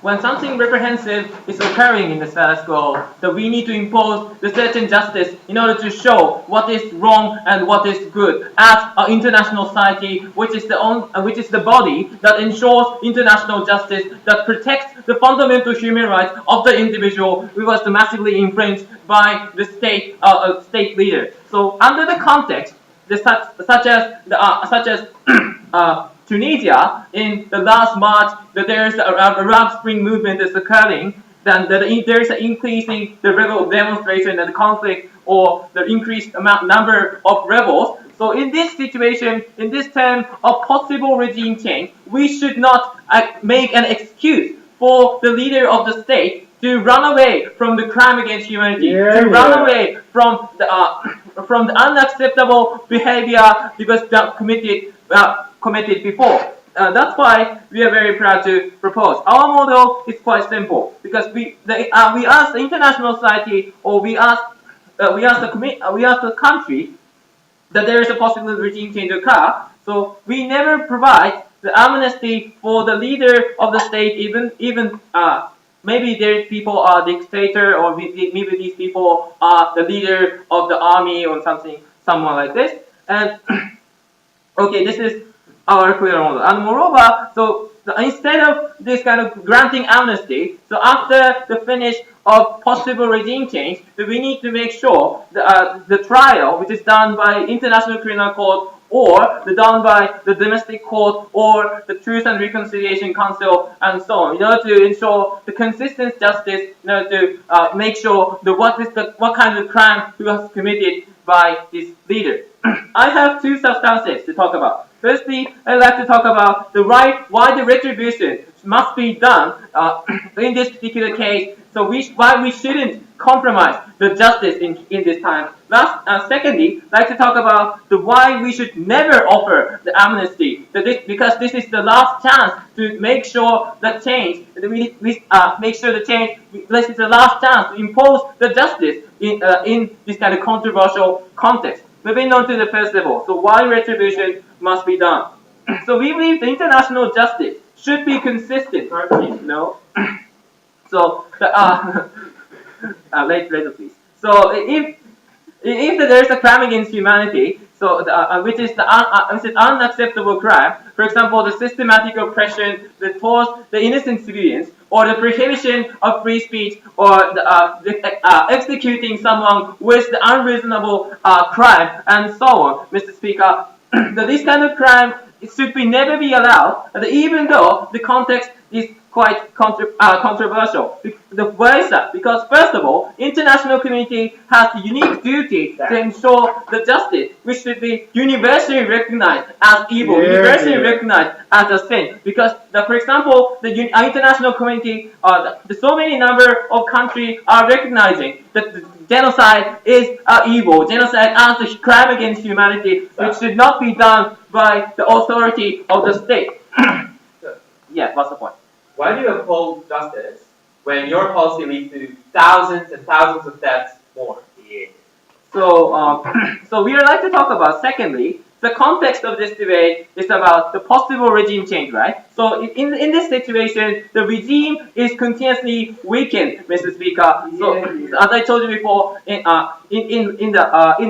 when something reprehensive is occurring in the status quo, that we need to impose the certain justice in order to show what is wrong and what is good as an international society, which is the body that ensures international justice, that protects the fundamental human rights of the individual who was massively infringed by the state leader. So under the context, such as Tunisia in the last March, that there is an Arab Spring movement that's occurring, then there is an increasing the rebel demonstration and the conflict, or the increased number of rebels. So in this situation, in this time of possible regime change, we should not make an excuse for the leader of the state to run away from the crime against humanity, run away from the unacceptable behavior because committed before. That's why we are very proud to propose. Our model is quite simple because we ask the international society, or we ask the country that there is a possible regime change occur. So we never provide the amnesty for the leader of the state, even maybe these people are dictator, or maybe these people are the leader of the army or someone like this. And okay, this is our clear model. And moreover, so instead of this kind of granting amnesty, so after the finish of possible regime change, we need to make sure the trial, which is done by International Criminal Court, or done by the domestic court, or the Truth and Reconciliation Council, and so on, in order to ensure the consistent justice, in order to make sure what kind of crime he was committed by this leader. I have two substances to talk about. Firstly, I'd like to talk about why the retribution must be done in this particular case. So why we shouldn't compromise the justice in this time. Secondly, I'd like to talk about why we should never offer the amnesty. Because this is the last chance to make sure the change. Make sure the change. This is the last chance to impose the justice in this kind of controversial context. Moving on to the first level. So why retribution must be done? So we believe the international justice should be consistent. No. So later please. So if there is a crime against humanity, so which is unacceptable crime, for example, the systematic oppression that forced the innocent civilians, or the prohibition of free speech, or executing someone with the unreasonable crime, and so on, Mr. Speaker, this kind of crime should never be allowed, even though the context is quite controversial. Why is that? Because first of all, international community has the unique duty to ensure the justice, which should be universally recognized as evil, universally recognized as a sin. Because, for example, the international community, so many number of countries are recognizing that genocide is evil, genocide as a crime against humanity, which should not be done by the authority of the state. Yeah, what's the point? Why do you uphold justice when your policy leads to thousands and thousands of deaths more? Yeah. So we would like to talk about, secondly, the context of this debate is about the possible regime change, right? So in this situation, the regime is continuously weakened, Mr. Speaker. So as I told you before, in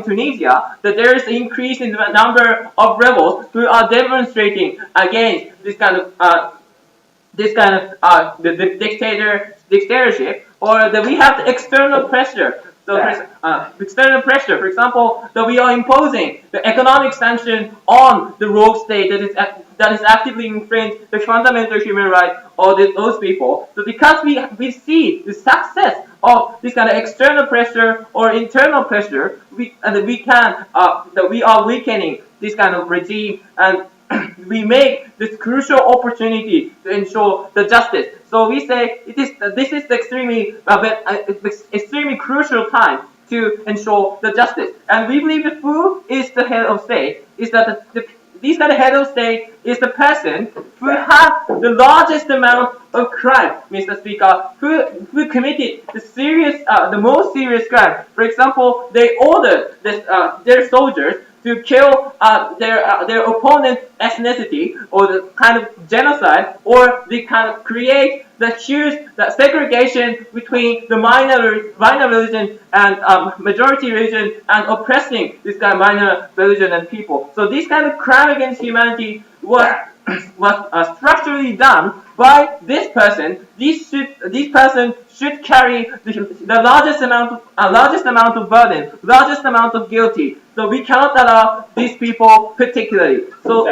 Tunisia, that there is an increase in the number of rebels who are demonstrating against this kind of the dictatorship, or that we have the external pressure. So external pressure, for example, that we are imposing the economic sanction on the rogue state that is actively infringing the fundamental human rights of those people. So because we see the success of this kind of external pressure or internal pressure, we are weakening this kind of regime, and we make this crucial opportunity to ensure the justice. So we say this is the extremely crucial time to ensure the justice. And we believe that who is the head of state is that this kind of head of state is the person who has the largest amount of crime, Mr. Speaker, who committed the most serious crime. For example, they ordered their soldiers to kill their opponent's ethnicity, or the kind of genocide, or they kind of create the huge segregation between the minor religion and majority religion, and oppressing this kind of minor religion and people. So this kind of crime against humanity was structurally done by this person. This person should carry the largest amount of burden, largest amount of guilty. So we cannot allow these people particularly. So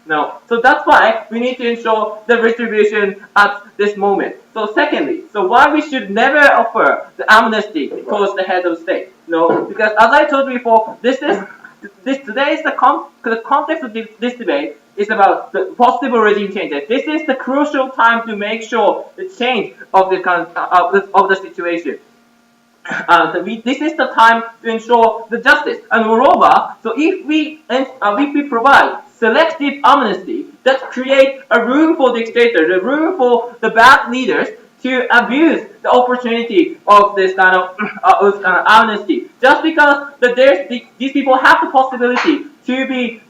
no. So that's why we need to ensure the retribution at this moment. So secondly, so why we should never offer the amnesty towards the head of state. No, because as I told before, today is the context of this debate is about the possible regime changes. This is the crucial time to make sure the change of the situation. This is the time to ensure the justice. And moreover, so if we provide selective amnesty that create a room for dictators, a room for the bad leaders to abuse the opportunity of this kind of amnesty, just because these people have the possibility to be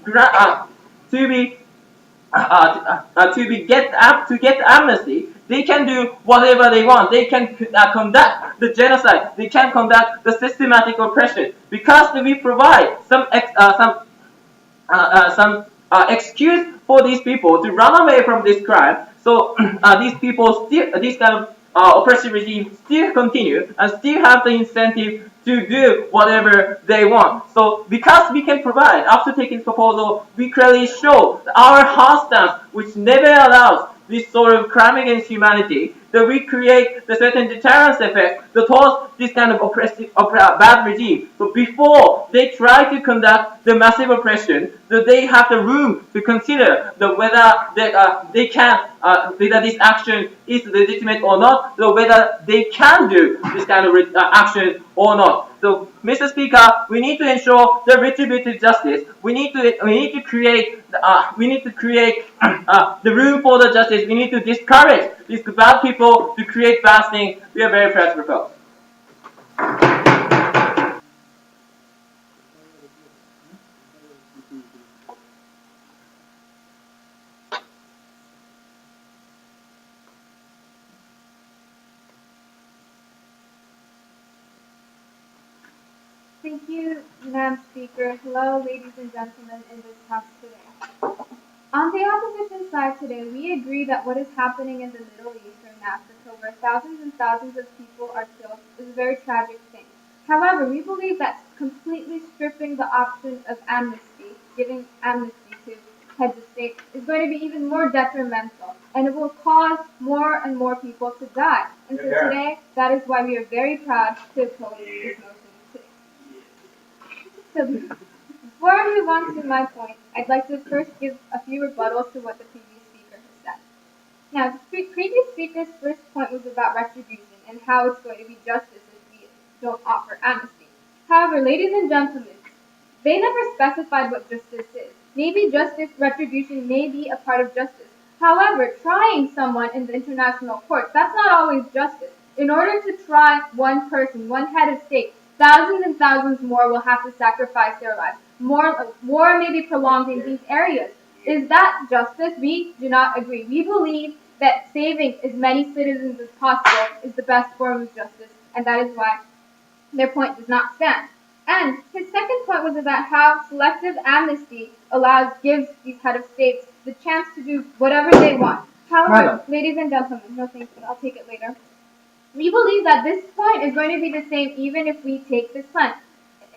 to be to get amnesty, they can do whatever they want. They can conduct the genocide. They can conduct the systematic oppression, because we provide some excuse for these people to run away from this crime. So these kind of oppressive regimes still continue and still have the incentive to do whatever they want. So because we can provide, after taking this proposal, we clearly show our hard stance, which never allows this sort of crime against humanity, that we create the certain deterrence effect towards this kind of bad regime. So before they try to conduct the massive oppression, that they have the room to consider whether they can, whether this action is legitimate or not, or whether they can do this kind of action or not. So, Mr. Speaker, we need to ensure the retributive justice. We need to create the room for the justice. We need to discourage these bad people to create bad things. We are very proud to propose. Thank you, Madam Speaker. Hello, ladies and gentlemen in this House today. On the opposition side today, we agree that what is happening in the Middle East or in Africa, where thousands and thousands of people are killed, is a very tragic thing. However, we believe that completely stripping the option of amnesty, giving amnesty to heads of state, is going to be even more detrimental, and it will cause more and more people to die. And so today, that is why we are very proud to oppose this motion today. So before I move on to my point, I'd like to first give a few rebuttals to what the previous speaker has said. Now, the previous speaker's first point was about retribution and how it's going to be justice if we don't offer amnesty. However, ladies and gentlemen, they never specified what justice is. Maybe justice, retribution may be a part of justice. However, trying someone in the international courts, that's not always justice. In order to try one person, one head of state, thousands and thousands more will have to sacrifice their lives. War may be prolonged in these areas. Is that justice? We do not agree. We believe that saving as many citizens as possible is the best form of justice, and that is why their point does not stand. And his second point was about how selective amnesty gives these head of states the chance to do whatever they want. However, ladies and gentlemen, no thank you, I'll take it later. We believe that this point is going to be the same even if we take this plan.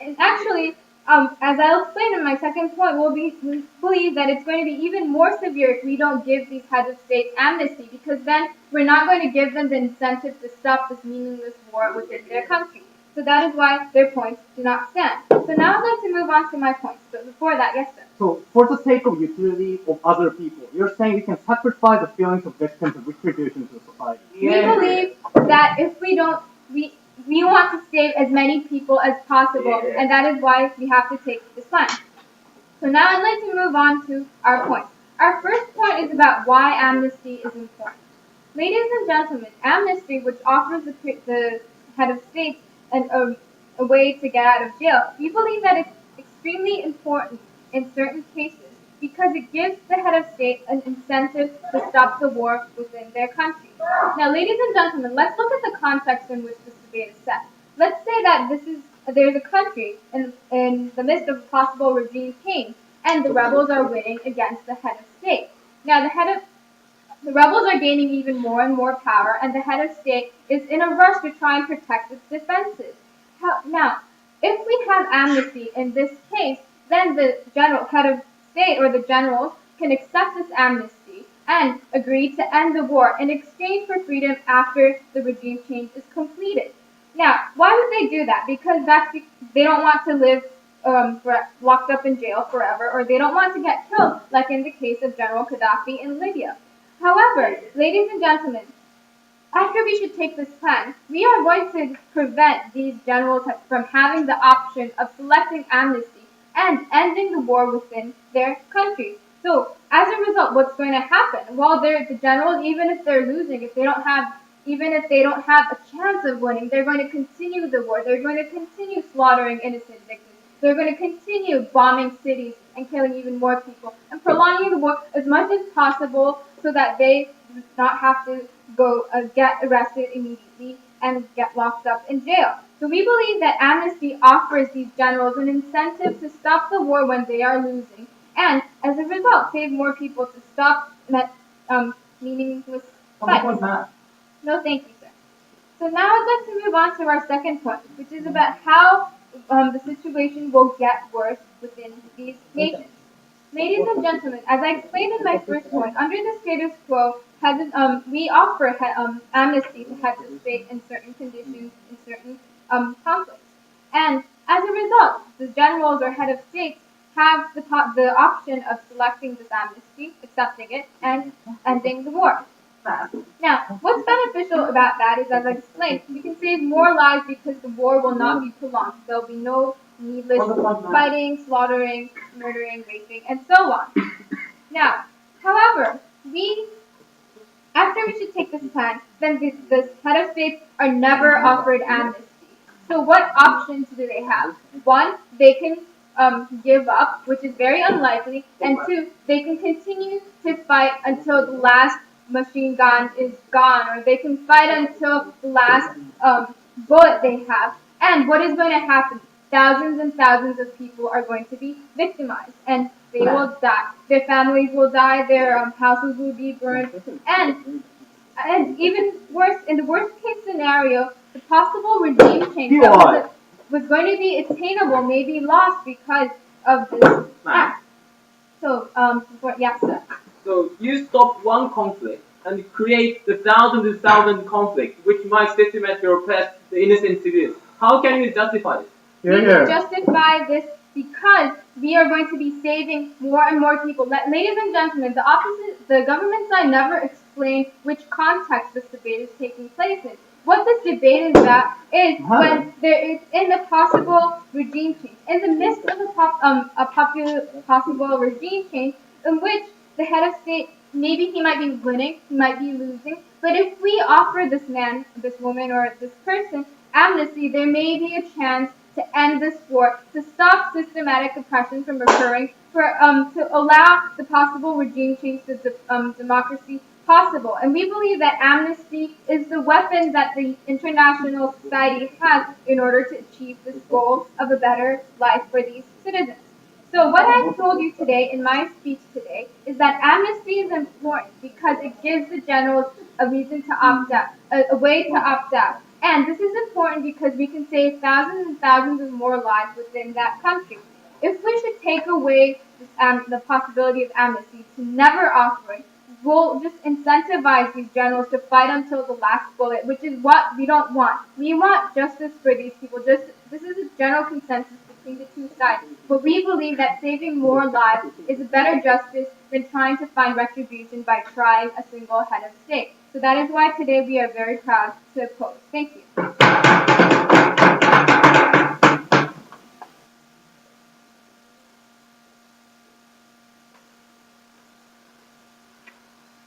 And actually, as I'll explain in my second point, we believe that it's going to be even more severe if we don't give these heads of state amnesty, because then we're not going to give them the incentive to stop this meaningless war within their country. So that is why their points do not stand. So now I'd like to move on to my points. But before that, yes, sir. So, for the sake of utility of other people, you're saying we can sacrifice the feelings of victims of retribution to society. We believe that if we don't, we want to save as many people as possible, and that is why we have to take this plan. So now I'd like to move on to our points. Our first point is about why amnesty is important. Ladies and gentlemen, amnesty, which offers the head of state a way to get out of jail, we believe that it's extremely important in certain cases because it gives the head of state an incentive to stop the war within their country. Now, ladies and gentlemen, let's look at the context in which this debate is set. Let's say that there's a country in the midst of a possible regime change, and the rebels are winning against the head of state. Now, the rebels are gaining even more and more power, and the head of state is in a rush to try and protect its defenses. Now, if we have amnesty in this case, then the head of state or the generals can accept this amnesty and agree to end the war in exchange for freedom after the regime change is completed. Now, why would they do that? Because they don't want to live locked up in jail forever, or they don't want to get killed, like in the case of General Gaddafi in Libya. However, ladies and gentlemen, after we should take this plan, we are going to prevent these generals from having the option of selecting amnesty and ending the war within their country. So, as a result, what's going to happen? Well, the generals, even if they're losing, even if they don't have a chance of winning, they're going to continue the war. They're going to continue slaughtering innocent victims. They're going to continue bombing cities and killing even more people and prolonging the war as much as possible so that they do not have to go get arrested immediately and get locked up in jail. So we believe that amnesty offers these generals an incentive to stop the war when they are losing, and as a result, save more people to stop meaningless fights. No, thank you, sir. So now I'd like to move on to our second point, which is about how the situation will get worse within these nations. Ladies and gentlemen, as I explained in my first point, under the status quo, we offer amnesty to heads of state in certain conditions, in certain conflicts. And as a result, the generals or head of states have the option of selecting this amnesty, accepting it, and ending the war. Now, what's beneficial about that is, as I explained, we can save more lives because the war will not be prolonged. There will be no needless fighting, slaughtering, murdering, raping, and so on. Now, however, after we should take this plan, then the head of states are never offered amnesty. So what options do they have? One, they can give up, which is very unlikely, and two, they can continue to fight until the last machine gun is gone, or they can fight until the last bullet they have. And what is going to happen? Thousands and thousands of people are going to be victimized, and they will die. Their families will die. Their houses will be burned, and even worse, in the worst case scenario, the possible regime change that was going to be attainable may be lost because of this act. So, yeah, sir. So you stop one conflict and create the thousands and thousands conflict, which might systematically oppress the innocent civilians. How can you justify this? We can justify this because we are going to be saving more and more people. Ladies and gentlemen, the government side never explained which context this debate is taking place in. What this debate is about is when there is in the possible regime change, in the midst of a possible regime change, in which the head of state, maybe he might be winning, he might be losing, but if we offer this man, this woman, or this person amnesty, there may be a chance to end this war, to stop systematic oppression from occurring, to allow the possible regime change to democracy possible. And we believe that amnesty is the weapon that the international society has in order to achieve this goal of a better life for these citizens. So what I've told you today in my speech today is that amnesty is important because it gives the generals a reason to opt out, a way to opt out. And this is important because we can save thousands and thousands of more lives within that country. If we should take away the possibility of amnesty to never offer it, we'll just incentivize these generals to fight until the last bullet, which is what we don't want. We want justice for these people. This is a general consensus between the two sides. But we believe that saving more lives is a better justice than trying to find retribution by trying a single head of state. So that is why today we are very proud to oppose. Thank you.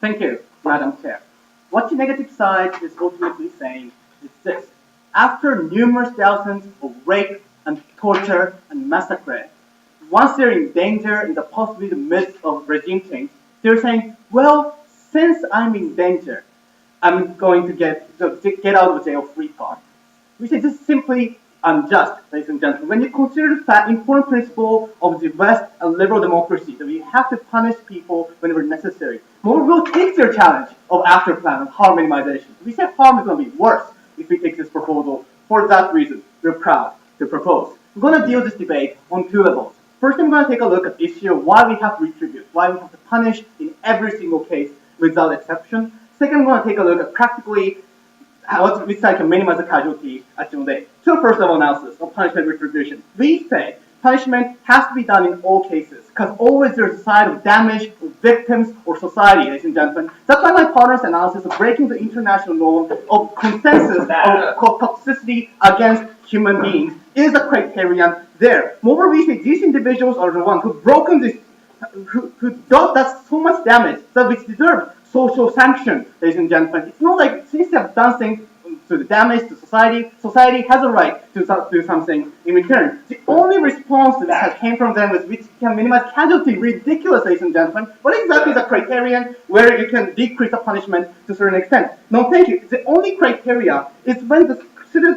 Thank you, Madam Chair. What the negative side is ultimately saying is this. After numerous thousands of rape and torture and massacre, once they're in danger, in the possibility in the midst of regime change, they're saying, well, since I'm in danger, I'm going to get out of jail free card. Which is just simply unjust, ladies and gentlemen. When you consider the important principle of the West and liberal democracy that we have to punish people whenever necessary, more will take their challenge of after plan of harm minimization. We say harm is going to be worse if we take this proposal. For that reason, we're proud to propose. We're going to deal this debate on two levels. First, I'm going to take a look at the issue of why we have to retribute, why we have to punish in every single case without exception. Second, I'm going to take a look at practically which side can minimize the casualty at the end of the day. To a first level analysis of punishment retribution. We say punishment has to be done in all cases, because always there's a side of damage to victims or society, ladies and gentlemen. That's why my partner's analysis of breaking the international norm of consensus of toxicity against human beings is a criterion there. Moreover, we say these individuals are the ones who've broken this, who does so much damage that which deserve social sanction, ladies and gentlemen. It's not like since they have done things to the damage to society, society has a right to do something in return. The only response that came from them was which can minimize casualty. Ridiculous, ladies and gentlemen. What exactly is the criterion where you can decrease the punishment to a certain extent? No, thank you. The only criteria is when the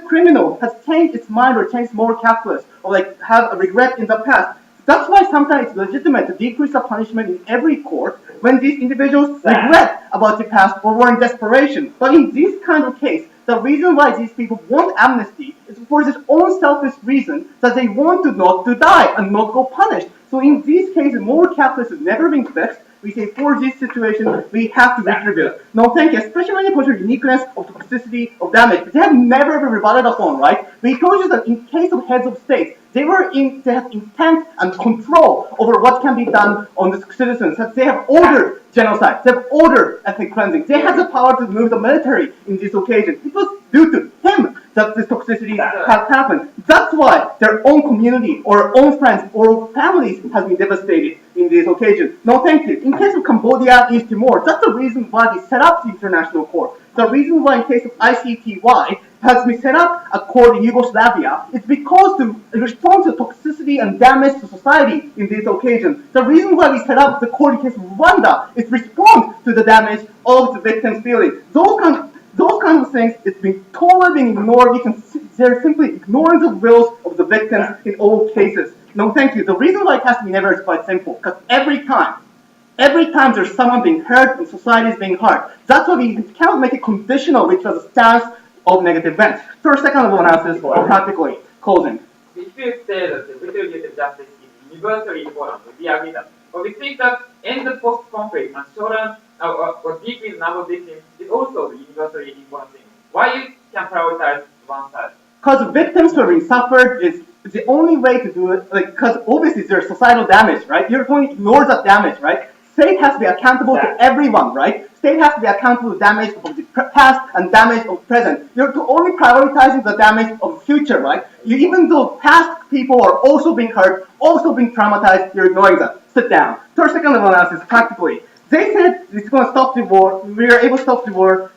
criminal has changed its mind or changed moral calculus or like have a regret in the past. That's why sometimes it's legitimate to decrease the punishment in every court when these individuals regret about the past or were in desperation. But in this kind of case, the reason why these people want amnesty is for their own selfish reason that they want to not to die and not go punished. So in these cases, moral calculus has never been fixed. We say for this situation, we have to retribute. No, thank you. Especially when you consider uniqueness of toxicity of damage. They have never been rebutted upon, right? We told you that in case of heads of states, they have intent and control over what can be done on the citizens. That they have ordered genocide. They have ordered ethnic cleansing. They have the power to move the military in this occasion. It was due to him that this toxicity has happened. That's why their own community or own friends or families has been devastated in this occasion. No, thank you. In case of Cambodia, East Timor, that's the reason why we set up the international court. The reason why in case of ICTY has been set up a court in Yugoslavia is because to respond to toxicity and damage to society in this occasion. The reason why we set up the court in case of Rwanda is respond to the damage of the victim's feelings. Those kinds of things, it's been totally being ignored. They're simply ignoring the wills of the victims in all cases. No, thank you. The reason why it has to be never is quite simple. Because every time there's someone being hurt and society is being hurt. That's why we cannot make it conditional, which was a stance of negative events. First, second level analysis, or practically closing. If you say that retributive justice is universally important, we agree that. But we think that in the post-conflict and shorten or decrease the number of victims is also the universally important thing. Why you can prioritize one side? Because victims who are being suffered is the only way to do it, because obviously there's societal damage, right? You're going to ignore that damage, right? State has to be accountable to everyone, right? State has to be accountable to damage of the past and damage of the present. You're only prioritizing the damage of the future, right? Even though past people are also being hurt, also being traumatized, you're ignoring that. Sit down. Third, second level analysis, practically. They said it's going to stop the war. We are able to stop the war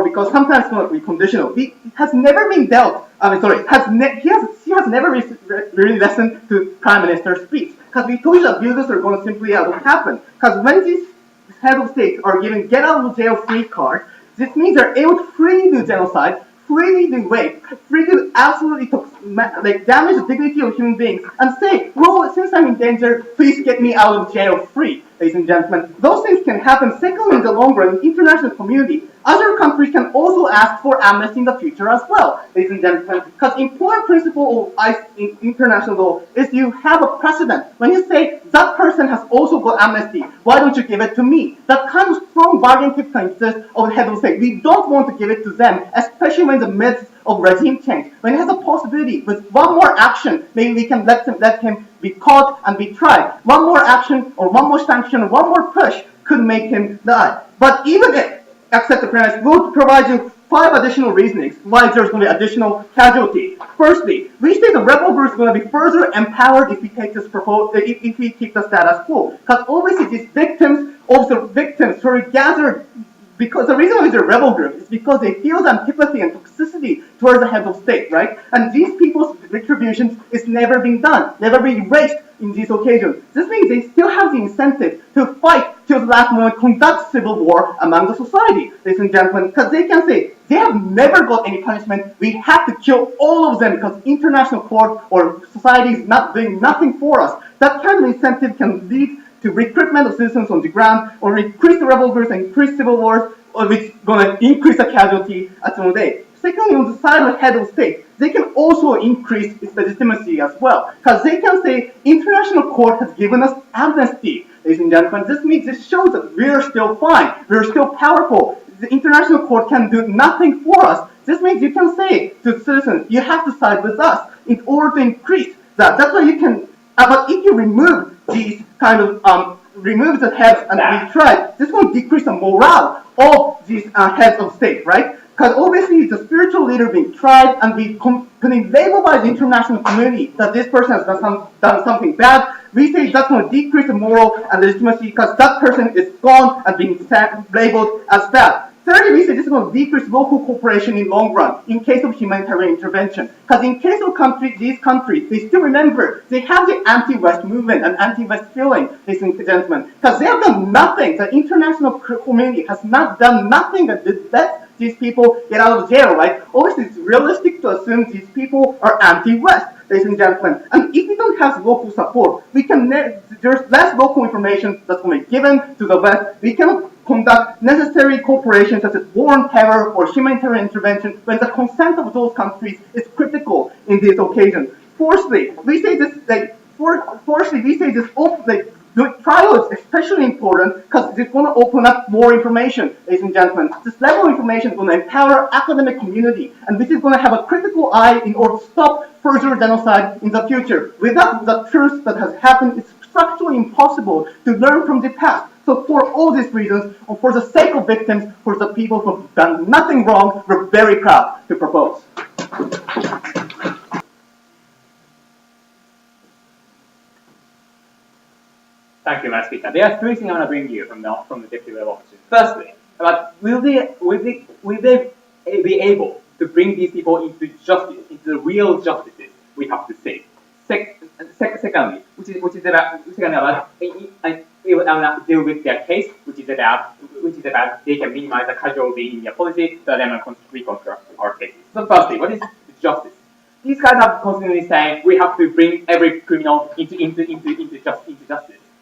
because sometimes it's going to be conditional. It has never been dealt. He has never really listened to Prime Minister's speech. Because we told you that abuses are going to simply happen. Because when these head of states are given get out of jail free card, this means they're able to freely do genocide, freely do rape, freely do absolutely damage the dignity of human beings, and say, well, since I'm in danger, please get me out of jail free, ladies and gentlemen. Those things can happen. Secondly, in the long run, in the international community, other countries can also ask for amnesty in the future as well, ladies and gentlemen. Because important principle of international law is you have a precedent. When you say that person has also got amnesty, why don't you give it to me? That kind of strong bargaining chip can exist of the head of state. We don't want to give it to them, especially when in the midst of regime change. When it has a possibility, with one more action, maybe we can let him be caught and be tried. One more action or one more sanction or one more push could make him die. But even if, accept the premise, we'll provide you 5 additional reasonings why there's going to be additional casualty. Firstly, we say the rebel group is going to be further empowered if we take this if we keep the status quo. Because obviously these victims who are gathered, because the reason why they're rebel group is because they feel the antipathy and toxicity towards the head of state, right? And these people's retributions is never been done, never been erased in these occasions. This means they still have the incentive to fight till the last moment, conduct civil war among the society, ladies and gentlemen, because they can say they have never got any punishment. We have to kill all of them because international court or society is not doing nothing for us. That kind of incentive can lead to recruitment of citizens on the ground, or increase the revolvers and increase civil wars, or which is going to increase the casualty at the end of the day. Secondly, on the side of the head of state, they can also increase its legitimacy as well, because they can say international court has given us amnesty, ladies and gentlemen. This means this shows that we're still fine, we're still powerful. The international court can do nothing for us. This means you can say to citizens, you have to side with us in order to increase that. That's why you can. But if you remove these kind of remove the heads and we try, this will decrease the morale of these heads of state, right? Because obviously the spiritual leader being tried and being labeled by the international community that this person has done something bad, we say that's going to decrease the moral and legitimacy because that person is gone and being labeled as bad. Thirdly, we say this is going to decrease local cooperation in long run in case of humanitarian intervention. Because in case of these countries, they still remember they have the anti-West movement and anti-West feeling, ladies and gentlemen. Because they have done nothing. The international community has not done nothing that let these people get out of jail, right? Obviously, it's realistic to assume these people are anti-West, ladies and gentlemen. And if we don't have local support, there's less local information that's going to be given to the West. We cannot conduct necessary cooperation such as war on terror or humanitarian intervention when the consent of those countries is critical in this occasion. Fourthly, we say this the trial is especially important because it's going to open up more information, ladies and gentlemen. This level of information is going to empower academic community, and this is going to have a critical eye in order to stop further genocide in the future. Without the truth that has happened, it's structurally impossible to learn from the past. So for all these reasons, and for the sake of victims, for the people who have done nothing wrong, we're very proud to propose. Thank you, Madam Speaker. There are three things I want to bring you from the deputy level officers. Firstly, about will they be able to bring these people into justice, into the real justices we have to say. Secondly, which is about deal with their case, which is about they can minimize the casualty in their policy, so then reconstruct our cases. So firstly, what is justice? These guys are constantly saying we have to bring every criminal into justice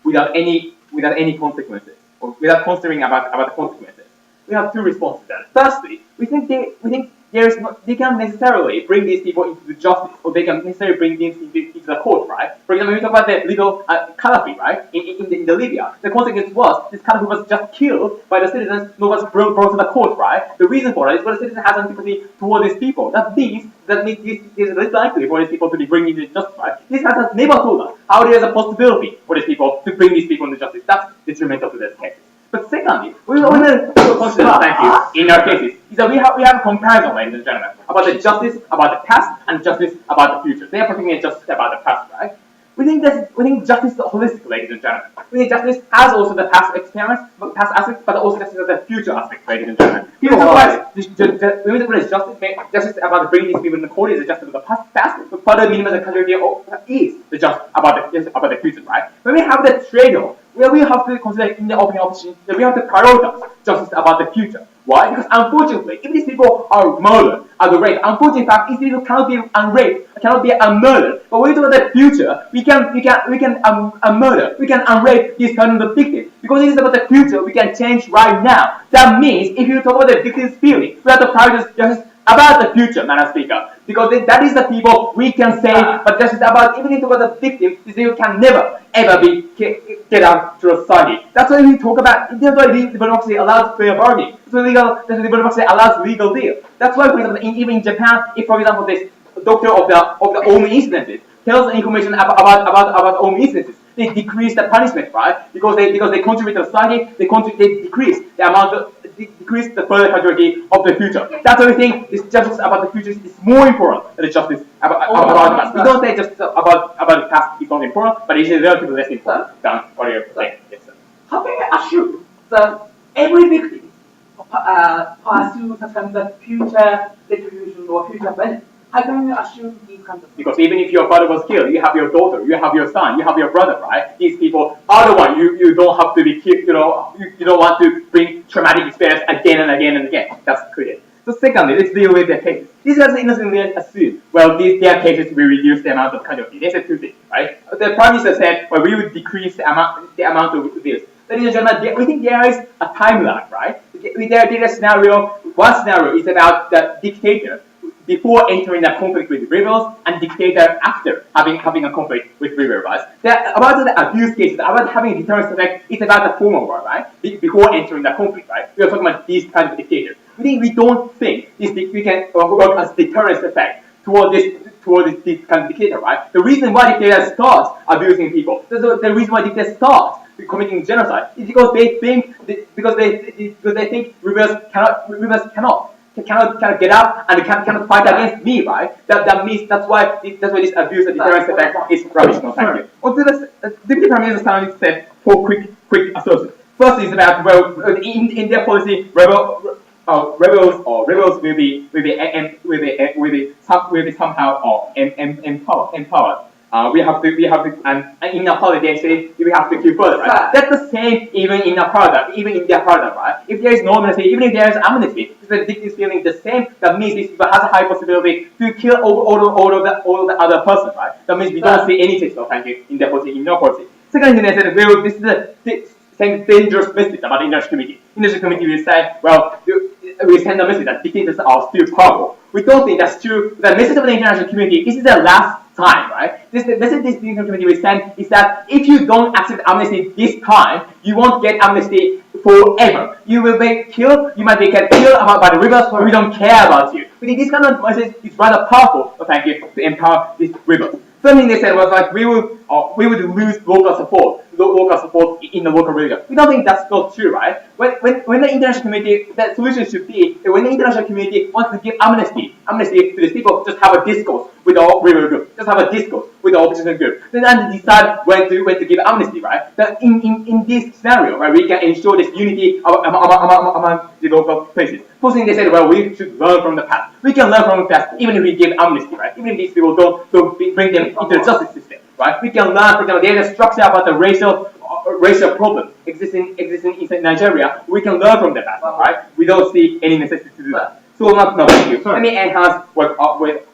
without any consequences, or without considering about the consequences. We have two responses to that. Firstly, we think they can necessarily bring these people into the justice, or they can necessarily bring these into the court, right? For example, when we talk about the legal Gaddafi, right? In the Libya, the consequence was this Gaddafi was just killed by the citizens, who was brought to the court, right? The reason for that is because the citizens have antipathy toward these people. That means it is less likely for these people to be bringing into justice, right? This has never told us how there is a possibility for these people to bring these people into justice. That's detrimental to this case. But secondly, we want to consider, thank you, in our cases, is that we have a comparison, ladies and gentlemen, about the justice about the past and justice about the future. They are particularly justice about the past, right? We think justice is holistic, ladies and gentlemen. We think justice has also the past experience, past aspect, but also justice has the future aspect, ladies and gentlemen. When we talk about justice about bringing these people in the court is justice about the past, but further minimize the casualty is the justice about the future, right? When we have that trade-off, we have to consider in the opening option that we have to prioritize justice about the future. Why? Because unfortunately, if these people are murdered, are raped, unfortunately, in fact, these people cannot be unraped, cannot be unmurdered. But when we talk about the future, we can unmurder, we can unrape these kind of victims. Because this is about the future, we can change right now. That means if you talk about the victim's feeling, we have to prioritize justice about the future, Madam Speaker. Because that is the people we can save, but justice about, even if you talk about the victim, these people can never, ever be get out to society. That's why we talk about, that's why democracy allows fair bargaining. That's why democracy allows legal deal. That's why, for example, even in Japan, if, for example, this doctor of the Omi incidences tells information about Omi incidences, they decrease the punishment, right? Because they contribute to society, they decrease the amount of, decrease the further casualty of the future. That's why we think this justice about the future is more important than the justice about the past. We don't say justice about the past is not important, but it is relatively less important than what you're saying. Yes, sir. How can we assume that every victim pursue such kind of future retribution or future benefit. How can you assume these kinds of Because even if your father was killed, you have your daughter, you have your son, you have your brother, right? These people are the one you don't have to be killed, you don't want to bring traumatic experience again and again and again. That's clear. So secondly, let's deal with their cases. These guys innocently assume, well, their cases will reduce the amount of casualty. They said two things, right? The Prime Minister said, well, we would decrease the amount of this. Ladies and gentlemen, we think there is a time lag, right? There is a scenario, one scenario is about the dictator before entering a conflict with rebels and dictator after having a conflict with rebels. About the abuse cases, about having a deterrence effect, it's about the formal war, right? Before entering the conflict, right? We are talking about these kinds of dictators. We don't think we can work as deterrence effect toward this kind of dictator, right? The reason why dictators start abusing people, the reason why dictators start committing genocide is because they think rebels cannot get up and cannot fight against me, right? That means that's why this abuse and deterrence effect is rubbish. No, thank you. Also, the Deputy Prime Minister said four quick assertions. First is about, well, in their policy, rebels will be somehow empowered. We have to, and in a holiday say we have to keep further, right? That's the same even in a product, even in their product, right? If there is normalcy, even if there is amnesty, if the dick is feeling the same, that means this people has a high possibility to kill all of the other person, right? That means we don't see any change of thinking in their policy, in your policy. Second thing they said, well, this is a send dangerous message about the international community. International community will say, well, we send a message that dictators are still powerful. We don't think that's true. The message of the international community, this is the last time, right? The message this international community will send is that if you don't accept amnesty this time, you won't get amnesty forever. You will be killed, you might be killed by the rebels, we don't care about you. We think this kind of message is rather powerful, thank you, to empower these rebels. Third thing they said was like, we would lose local support in the local region. We don't think that's not true, right? When the international community, the solution should be that when the international community wants to give amnesty to these people, just have a discourse with the rebel group, just have a discourse with the opposition group, then decide when to give amnesty, right? That in this scenario, right, we can ensure this unity among the local places. First thing they said, well, we should learn from the past. We can learn from the past even if we give amnesty, right? Even if these people don't bring them into the justice system, right? We can learn, for example, there's a structure about the racial problem existing in Nigeria. We can learn from the past, right? We don't see any necessity to do that. So no, thank you. Let me enhance with our guest.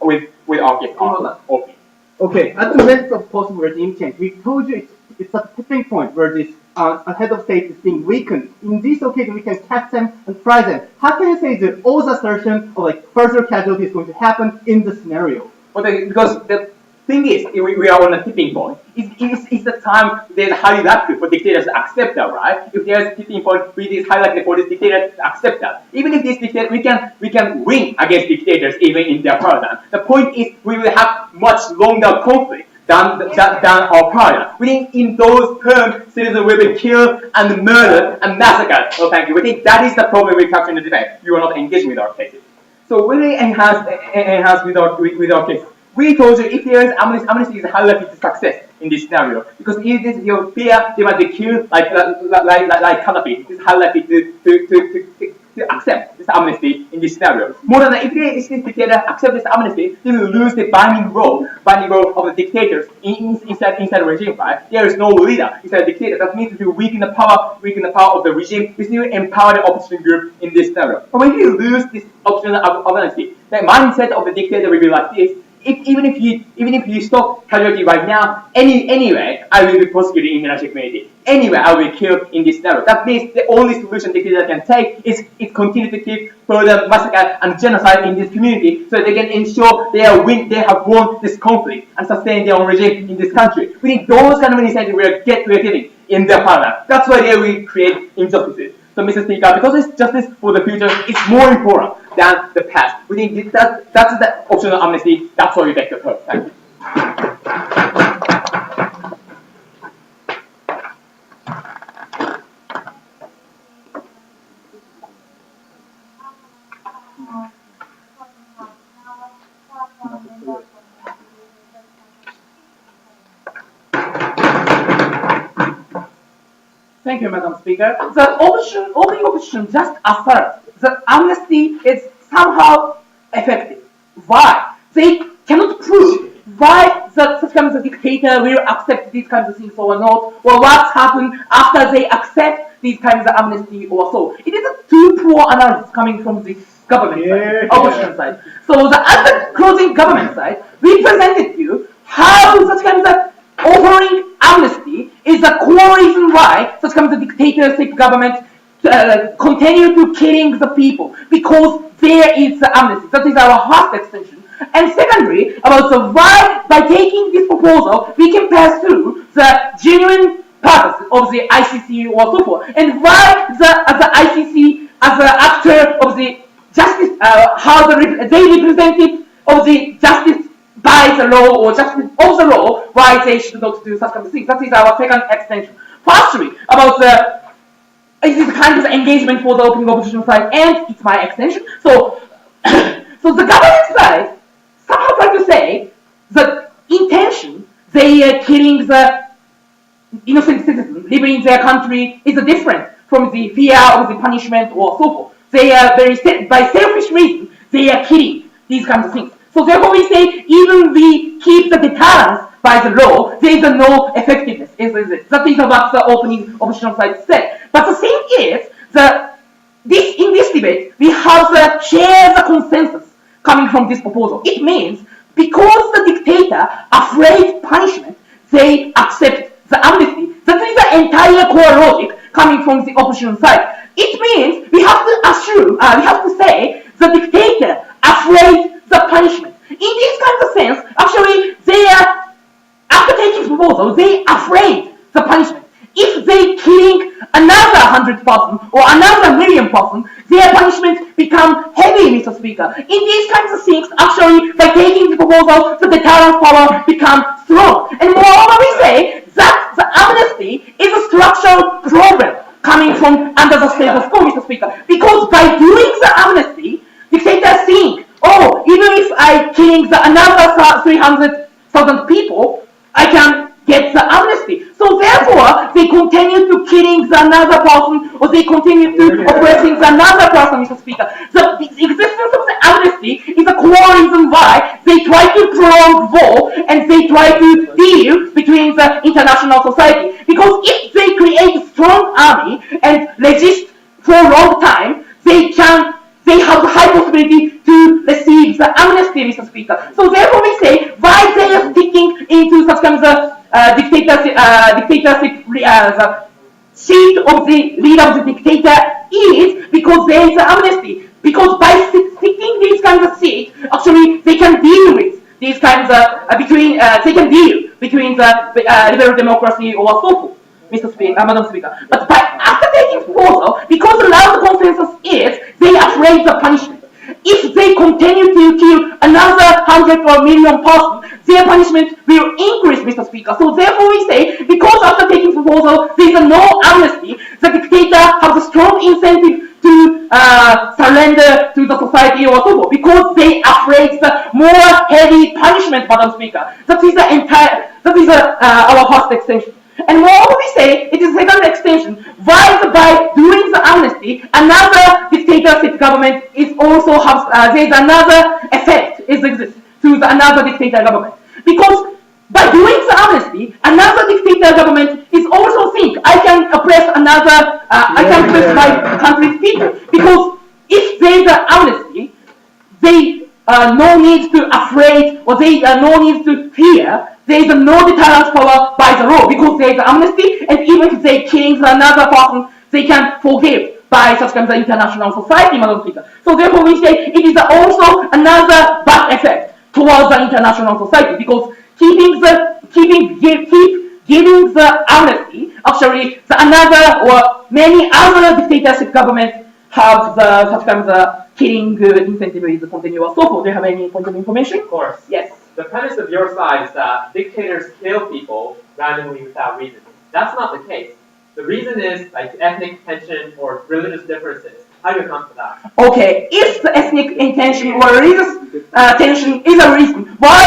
Okay, at the midst of possible regime change, we told you it's a tipping point where this head of state is being weakened. In this occasion, we can catch them and fry them. How can you say that all the assertion of like further casualty is going to happen in the scenario? Because the thing is, we are on a tipping point. It's the time there's highly likely for dictators to accept that, right? If there's a tipping point, it is highly likely for this dictator to accept that. Even if this dictator, we can win against dictators even in their paradigm. The point is, we will have much longer conflict than our paradigm. We think in those terms, citizens will be killed and murdered and massacred. Oh, thank you. We think that is the problem we capture in the debate. You are not engaging with our cases. So when we enhance with our cases, we told you if there is amnesty is highly likely to success in this scenario because if your fear they might be killed like Gaddafi. It's highly likely to accept this amnesty in this scenario. More than that, if this dictator accept this amnesty, they will lose the binding role of the dictators inside the regime. Right? There is no leader inside the dictator. That means if you weaken the power of the regime, we still empower the opposition group in this scenario. But when you lose this option of amnesty, the mindset of the dictator will be like this. Even if you stop casualty right now, anyway, I will be prosecuted in the international community. Anyway, I will be killed in this scenario. That means the only solution the dictator can take is continue to keep further massacre and genocide in this community, so they can ensure they have won this conflict and sustain their own regime in this country. We think those kind of initiatives we are getting in their parliament. That's why they will create injustices. So, Mr. Speaker, because it's justice for the future is more important than the past. We think that's the optional amnesty. That's why we beg the curve. Thank you. Thank you, Madam Speaker. All the opposition just asserts that amnesty is somehow effective. why. They cannot prove why such kind of dictator will accept these kinds of things or not, or what's happened after they accept these kinds of amnesty or so. It is a too poor analysis coming from the government side, opposition side. So at the closing government side, we presented you how such kinds of offering amnesty is the core reason why such kinds of dictatorship government continue to killing the people, because there is the amnesty. That is our first extension. And secondly, about the why by taking this proposal we can pass through the genuine purpose of the ICC or so forth, and why the ICC as an actor of the justice, how they representative of the justice by the law or justice of the law, why they should not do such kind of things. That is our second extension. Firstly, about the it is kind of engagement for the opening opposition side, and it's my extension. So, so the government side somehow try to say the intention they are killing the innocent citizen living in their country is different from the fear of the punishment or so forth. They are by selfish reason they are killing these kinds of things. So therefore we say even we keep the deterrence by the law, there is no effectiveness. That is what the opening opposition side said. But the thing is in this debate we have share the consensus coming from this proposal. It means because the dictator afraid punishment, they accept the amnesty. That is the entire core logic coming from the opposition side. It means we have to assume, we have to say the dictator afraid the punishment. In this kind of sense, actually they are, after taking proposal, they afraid the punishment. If they killing another 100 person or another million person, their punishment become heavy, Mr. Speaker. In these kinds of things, actually, by taking the proposal, the deterrent power becomes strong. And moreover, we say that the amnesty is a structural problem coming from under the status quo, Mr. Speaker. Because by doing the amnesty, dictators think, oh, even if I killing another 300,000 people, I can get the amnesty. So therefore, they continue to killing another person, or they continue to oppressing another person, Mr. Speaker. The existence of the amnesty is a core reason why they try to prolong war and they try to deal between the international society. Because if they create a strong army and resist for a long time, they have a high possibility to receive the amnesty, Mr. Speaker. So therefore we say why they are sticking into such kind of dictatorship, the seat of the leader of the dictator is because there is amnesty. Because by sticking these kinds of seats, actually they can deal with these kinds of they can deal between the liberal democracy or so forth, Mr. Speaker, Madam Speaker. But after taking proposal, because the loud consensus is they afraid the punishment. If they continue to kill another 100 or million person, their punishment will increase, Mr. Speaker. So therefore we say, because after taking proposal, there is no amnesty, the dictator has a strong incentive to surrender to the society or so forth, because they afraid the more heavy punishment, Madam Speaker. That is our first extension. And moreover, we say it is second extension. Why by doing the amnesty, another dictatorship government is also has there is another effect exists to another dictator government. Because by doing the amnesty, another dictator government is also think I can oppress another, I can oppress my country's people. Because if there is an amnesty, they no need to afraid or they no need to fear. There is no deterrence power by the law because there is amnesty, and even if they killing another person, they can forgive by such kind of international society, Madam Speaker. So therefore we say it is also another bad effect towards the international society, because keep giving the amnesty, actually another or many other dictatorship governments have the such kind of killing incentive is continuous. So forth. Do you have any point of information? Of course. Yes. The premise of your side is that dictators kill people randomly without reason. That's not the case. The reason is like ethnic tension or religious differences. How do you account for that? Okay, if the ethnic intention or religious tension is a reason, why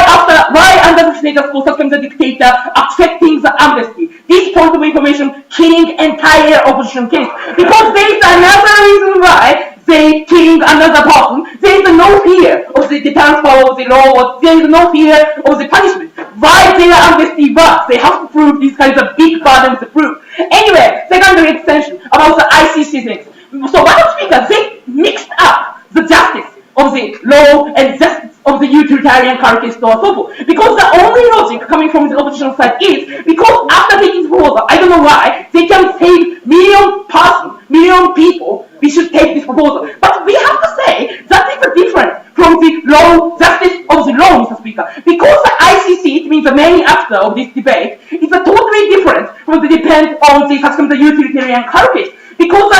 under the status quo such the dictator accepting the amnesty? This point of information killing entire opposition case. Because there is another reason why they killing another person, there is no fear of the deterrence power of the law, or there is no fear of the punishment. Why their amnesty works? They have to prove these kinds of big burdens to prove. Anyway, secondary extension about the ICC things. So one of the speakers, they mixed up the justice of the law and justice of the utilitarian characteristic or so forth. Because the only logic coming from the opposition side is because after taking this proposal, I don't know why, they can save million people, we should take this proposal. But we have to say that is different from the law, justice of the law, Mr. Speaker. Because the ICC, it means the main actor of this debate, is totally different from the depend on the such kind of utilitarian characteristic. Because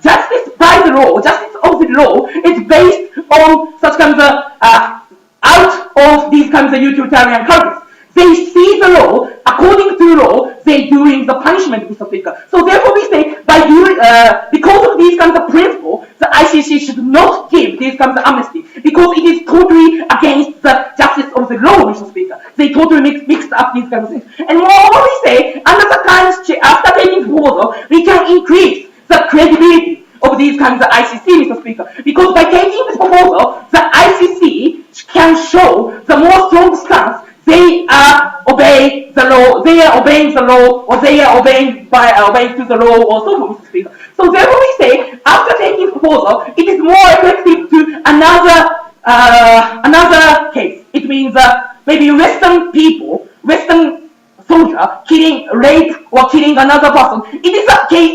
justice by the law, justice of the law, is based on such kind of out of these kinds of utilitarian characteristics. They see the law, according to law, they doing the punishment, Mr. Speaker. So therefore we say, because of these kinds of principles, the ICC should not give these kinds of amnesty, because it is totally against the justice of the law, Mr. Speaker. They totally mixed up these kinds of things. And moreover we say, under the times, after taking proposal, we can increase the credibility of these kinds of ICC, Mr. Speaker. Because by taking this proposal, the ICC can show the more strong stance they are obeying the law, or they are obeying to the law, or so forth, Mr. Speaker. So therefore we say, after taking proposal, it is more effective to another case. It means maybe Western soldier rape or killing another person. It is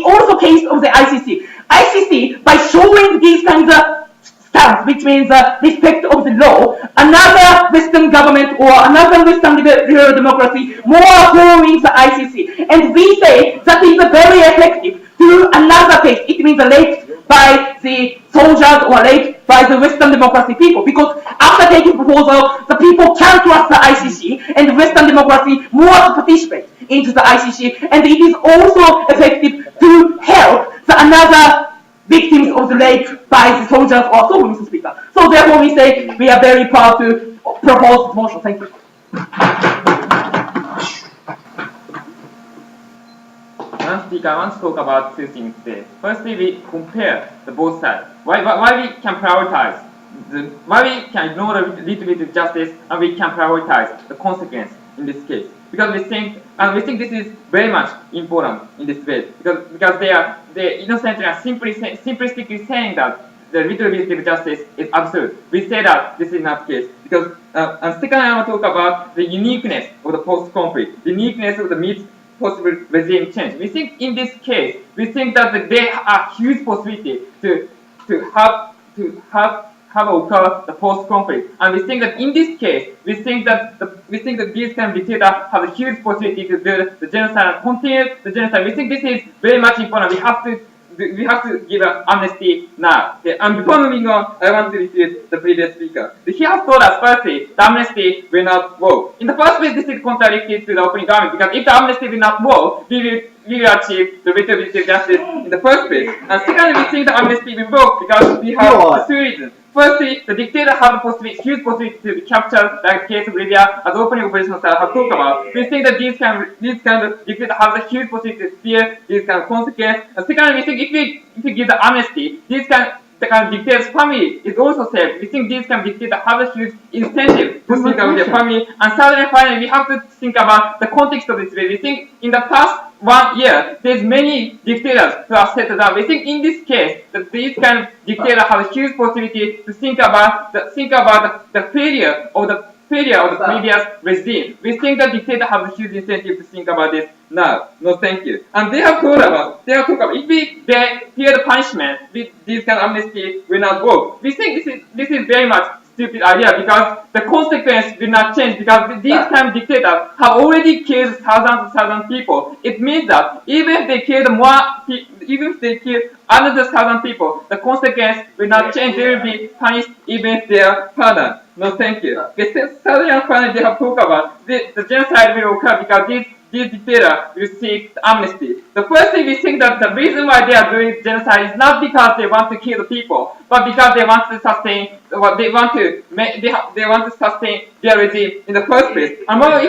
also case of the ICC. ICC, by showing these kinds of stance, which means respect of the law, another Western government or another Western liberal democracy more following the ICC. And we say that is very effective to another case. It means rape by the soldiers or rape by the Western democracy people. Because after taking proposal, the people can trust the ICC and Western democracy more to participate into the ICC. And it is also effective to help the another victims of the rape by the soldiers or so, Mr. Speaker. So therefore we say we are very proud to propose this motion. Thank you. One speaker wants to talk about two things today. Firstly, we compare the both sides. Why we can prioritize why we can ignore a little bit of justice and we can prioritize the consequence in this case. Because we think this is very much important in this debate. Because they innocently are simplistically saying that the retributive justice is absolute. We say that this is not the case. Because and second, I want to talk about the uniqueness of the post-conflict, the uniqueness of the possible regime change. We think in this case, we think that there are huge possibility to have occur the post-conflict, and we think that in this case, we think that these kind of dictators have a huge possibility to do the genocide and continue the genocide. We think this is very much important. We have to give an amnesty now. Okay. And before moving on, I want to repeat the previous speaker. He has told us firstly, the amnesty will not work. In the first place, this is contradicted to the opening comment, because if the amnesty will not work, we will achieve the retributive justice in the first place. And secondly, we think the amnesty will work because we have two reasons. Firstly, the dictator have the huge possibility to be captured, like the case of Libya, as opening opposition style have talked about. We think that these kind of dictators have a huge possibility to fear these kind of consequences. And secondly, we think if we give the amnesty, the kind of dictator's family is also safe. We think these kind of dictators have a huge incentive to think about their family. And thirdly, finally, we have to think about the context of this debate. We think in the past 1 year, there's many dictators who have settled down. We think in this case that these kind of dictators have a huge possibility to think about the failure of the previous regime. We think that dictators have a huge incentive to think about this now. No, thank you. And they have talked about if we fear the punishment, this kind of amnesty will not work. We think this is very much stupid idea, because the consequence will not change, because these kind of dictators have already killed thousands of people. It means that even if they kill another 1,000 people, the consequence will not change. They will be punished even if they are pardoned. No, thank you. Thirdly and finally, they have talked about the genocide will occur because these dictators will seek amnesty. The first thing we think that the reason why they are doing genocide is not because they want to kill the people, but because they want to sustain they want to sustain their regime in the first place. And more,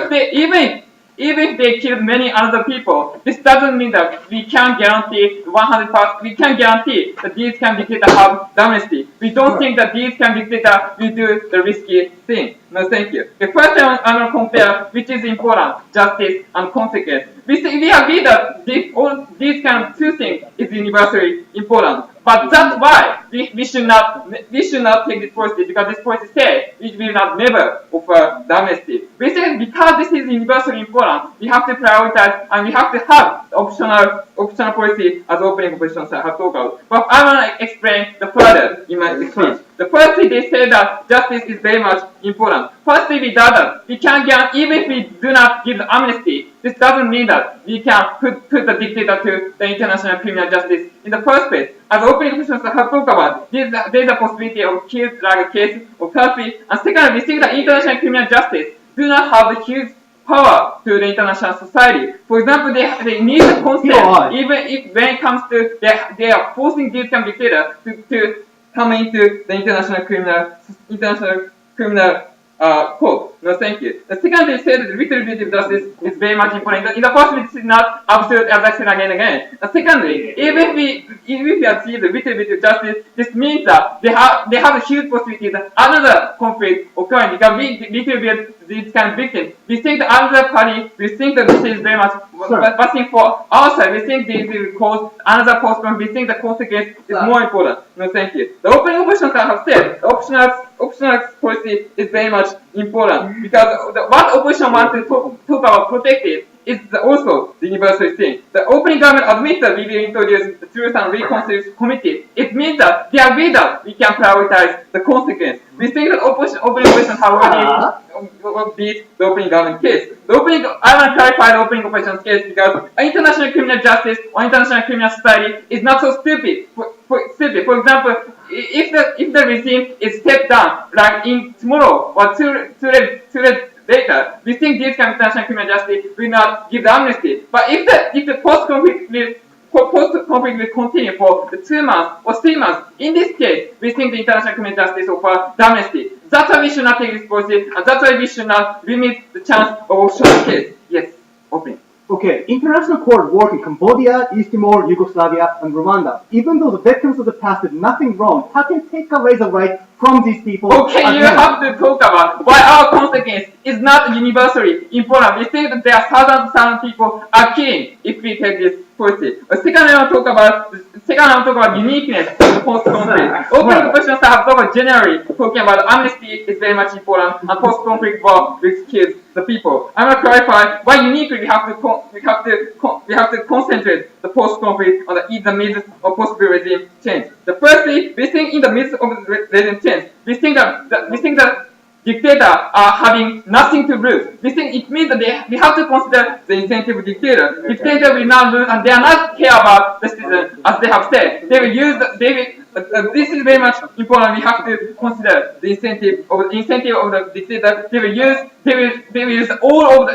even if they killed many other people, this doesn't mean that we can guarantee 100%. We can guarantee that these kind of dictators have amnesty. We don't think that these kind of dictators will do the risky thing. No, thank you. The first time I'm going to compare which is important, justice and consequence. We agree that all these kind of two things is universally important. But that's why we should not take this policy, because this policy says we will not never offer the amnesty. We say because this is universally important, we have to prioritize and we have to have optional policy as opening oppositions have talked about. But I want to explain the further in my speech. The first thing they say that justice is very much important. Firstly, we do that. We can guarantee, even if we do not give the amnesty, this doesn't mean that we can put the dictator to the international criminal justice in the first place. As opening oppositions have talked about, there is a possibility of case of Turkey. And secondly, we think that international criminal justice do not have the huge power to the international society. For example, they need the consent, even if when it comes to they are forcing these kind of dictators to come into the international criminal court. No, thank you. The second, they said that retributive justice is very much important. In the first, this is not absolute, as I said again and again. Secondly, even if we achieve the retributive justice, this means that they have a huge possibility that another conflict occurring, because we retribute these kind of victims. We think that another party, we think that this is very much passing for our side. We think this will cause another postponement. We think the consequence is more important. No, thank you. The opening options I have said, the optional policy is very much important, because what opposition wants to talk about protected is also the universal thing. The opening government admits that we will introduce the Truth and Reconciliation Committee. It means that they agree that we can prioritize the consequence. We think that opening opposition have already beat the opening government case. I want to clarify the opening opposition's case, because international criminal justice or international criminal society is not so stupid. For example, if the regime is stepped down, like in tomorrow or two days later, we think this kind of international criminal justice will not give the amnesty. But if the post-conflict will continue for the 2 months or 3 months, in this case, we think the international criminal justice offers the amnesty. That's why we should not take this policy, and that's why we should not limit the chance of offshore case. Yes, open. Okay, international court work in Cambodia, East Timor, Yugoslavia, and Rwanda. Even though the victims of the past did nothing wrong, how can you take away the right from these people? Okay, you have to talk about why our consequence is not universally important. We think that there are thousands of people are killing if we take this policy. Second, I want to talk about uniqueness of the post-conflict. Opening oppositions have talked about generally talking about amnesty is very much important, and post-conflict war which kills the people. I want to clarify why uniquely we have to concentrate the post-conflict on the midst of possible regime change. The firstly, we think in the midst of the regime change, we think that dictators are having nothing to lose. We think it means that we have to consider the incentive of dictator. Dictator will not lose, and they are not care about the citizen, as they have said. They will use this is very much important. We have to consider the incentive of the dictator. They will use all of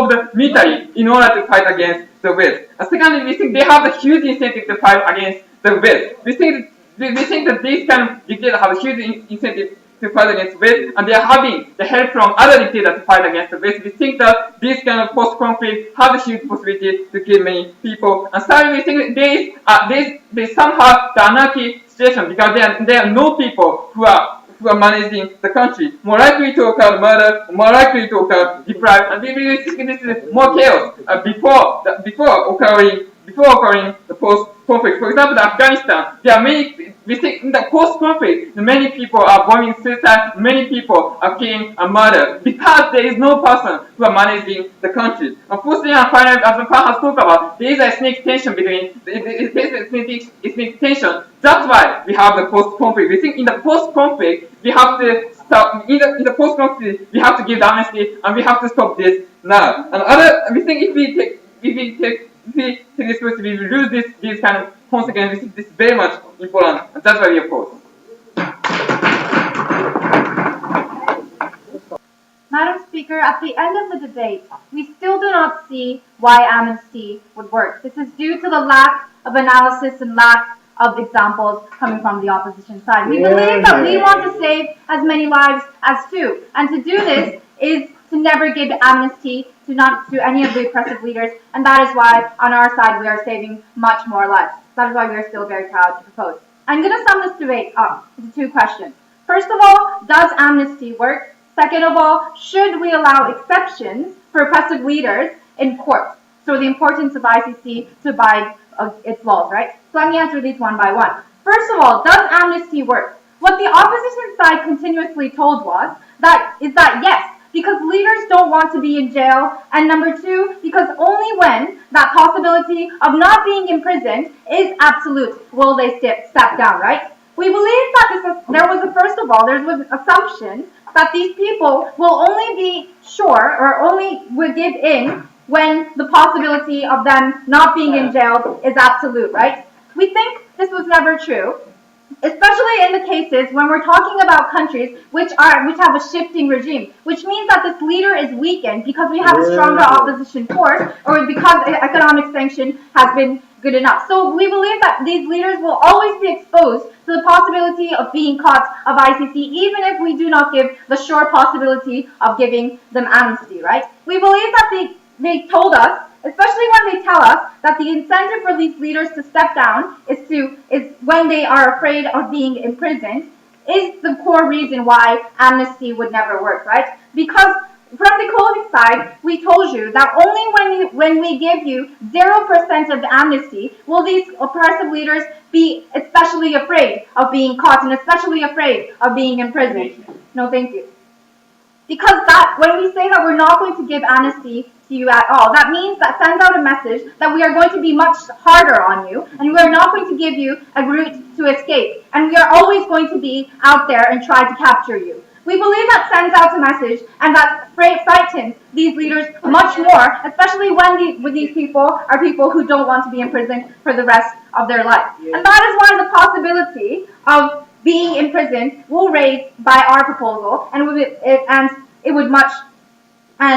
the military in order to fight against the West. And secondly, we think they have a huge incentive to fight against the West. We think that these kind of dictators have a huge incentive to fight against the West, and they are having the help from other dictators to fight against the West. We think that this kind of post-conflict have a huge possibility to kill many people. And thirdly, we think that they somehow the anarchy situation, because there are no people who are managing the country, more likely to occur murder, more likely to occur deprived, and we really think this is more chaos before occurring the post-conflict. For example, Afghanistan, there are many. We think in the post-conflict, many people are bombing suicide, many people are killing and murdered, because there is no person who are managing the country. Unfortunately, and finally, as the Pan has talked about, there is a ethnic tension ethnic tension. That's why we have the post-conflict. We think in the post-conflict, we have to stop. In the post-conflict, we have to give the amnesty, and we have to stop this now. And we think if we take this policy, we will lose these kind of consequences. This is very much important, and that's why we oppose. Madam Speaker, at the end of the debate, we still do not see why amnesty would work. This is due to the lack of analysis and lack of examples coming from the opposition side. We believe that we want to save as many lives as two, and to do this is to never give amnesty to any of the oppressive leaders, and that is why on our side we are saving much more lives. That is why we are still very proud to propose. I'm going to sum this debate up into two questions. First of all, does amnesty work? Second of all, should we allow exceptions for oppressive leaders in court? So the importance of ICC to abide its laws, right? So let me answer these one by one. First of all, does amnesty work? What the opposition side continuously told us is that yes, because leaders don't want to be in jail, and number two, because only when that possibility of not being imprisoned is absolute will they step down, right? We believe that there was an assumption that these people will only be sure or only would give in when the possibility of them not being in jail is absolute, right? We think this was never true, especially in the cases when we're talking about countries which have a shifting regime, which means that this leader is weakened because we have a stronger opposition force or because economic sanction has been good enough. So we believe that these leaders will always be exposed to the possibility of being caught of ICC, even if we do not give the sure possibility of giving them amnesty, right? We believe that they told us, especially when they tell us that the incentive for these leaders to step down is when they are afraid of being imprisoned, is the core reason why amnesty would never work, right? Because from the closing side, we told you that only when we give you 0% of the amnesty will these oppressive leaders be especially afraid of being caught and especially afraid of being imprisoned. No, thank you. Because when we say that we're not going to give amnesty to you at all, that means that sends out a message that we are going to be much harder on you, and we are not going to give you a route to escape, and we are always going to be out there and try to capture you. We believe that sends out a message, and that frightens these leaders much more, especially when these people are people who don't want to be imprisoned for the rest of their life. And that is why the possibility of being imprisoned will raise by our proposal, and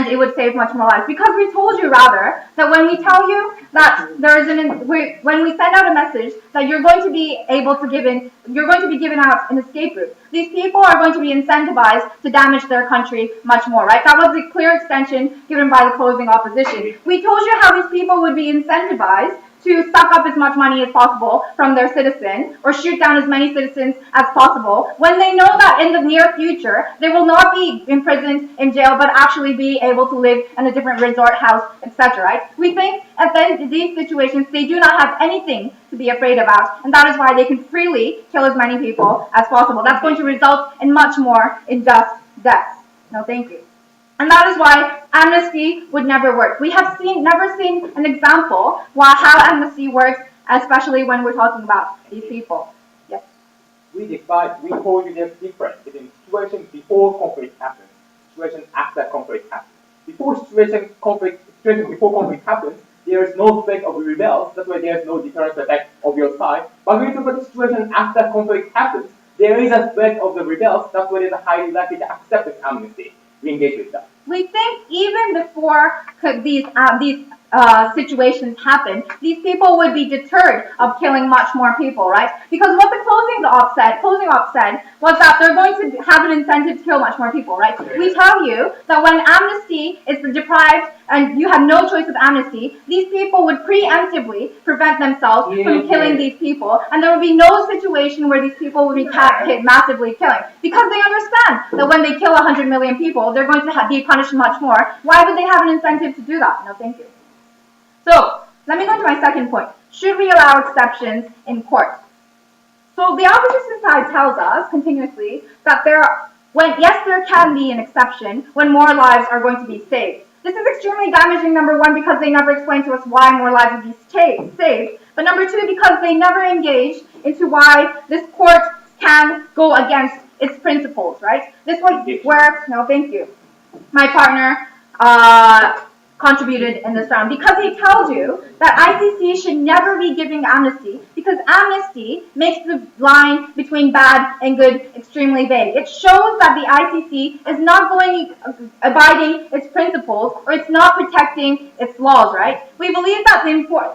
it would save much more lives. Because we told you rather that when we tell you that when we send out a message that you're going to be given out an escape route, these people are going to be incentivized to damage their country much more, right? That was a clear extension given by the closing opposition. We told you how these people would be incentivized to suck up as much money as possible from their citizen or shoot down as many citizens as possible when they know that in the near future they will not be imprisoned in jail but actually be able to live in a different resort house, etc. Right? We think at the end of these situations they do not have anything to be afraid about, and that is why they can freely kill as many people as possible. That's going to result in much more unjust deaths. No, thank you. And that is why amnesty would never work. We have never seen an example how amnesty works, especially when we're talking about these people. Yes. We told you there's difference between situation before conflict happens, situation after conflict happens. Situation before conflict happens, there is no threat of rebels, that's why there is no deterrent effect of your side. But when you talk about the situation after conflict happens, there is a threat of the rebels, that's why it is highly likely to accept this amnesty. We engage with that. We think even before these situations happen, these people would be deterred of killing much more people, right? Because what the closing op said was that they're going to have an incentive to kill much more people, right? We tell you that when amnesty is deprived and you have no choice of amnesty, these people would preemptively prevent themselves from killing these people, and there would be no situation where these people would be massively killing. Because they understand that when they kill 100 million people, they're going to be punished much more. Why would they have an incentive to do that? No, thank you. So, let me go to my second point. Should we allow exceptions in court? So, the opposition side tells us continuously that there can be an exception when more lives are going to be saved. This is extremely damaging, number one, because they never explain to us why more lives would be saved, but number two, because they never engage into why this court can go against its principles, right? This was where, no, thank you, my partner contributed in this round, because he tells you that ICC should never be giving amnesty because amnesty makes the line between bad and good extremely vague. It shows that the ICC is not abiding its principles or it's not protecting its laws, right? We believe that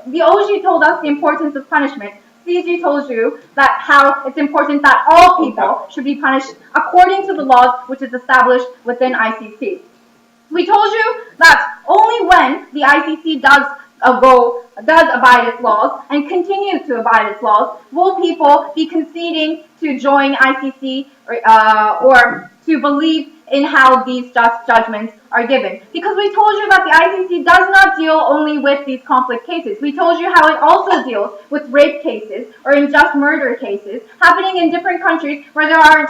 the OG told us the importance of punishment. CG told you that how it's important that all people should be punished according to the laws which is established within ICC. We told you that only when the ICC does abide its laws and continues to abide its laws will people be conceding to join ICC or to believe in how these just judgments are given. Because we told you that the ICC does not deal only with these conflict cases. We told you how it also deals with rape cases or unjust murder cases happening in different countries where there aren't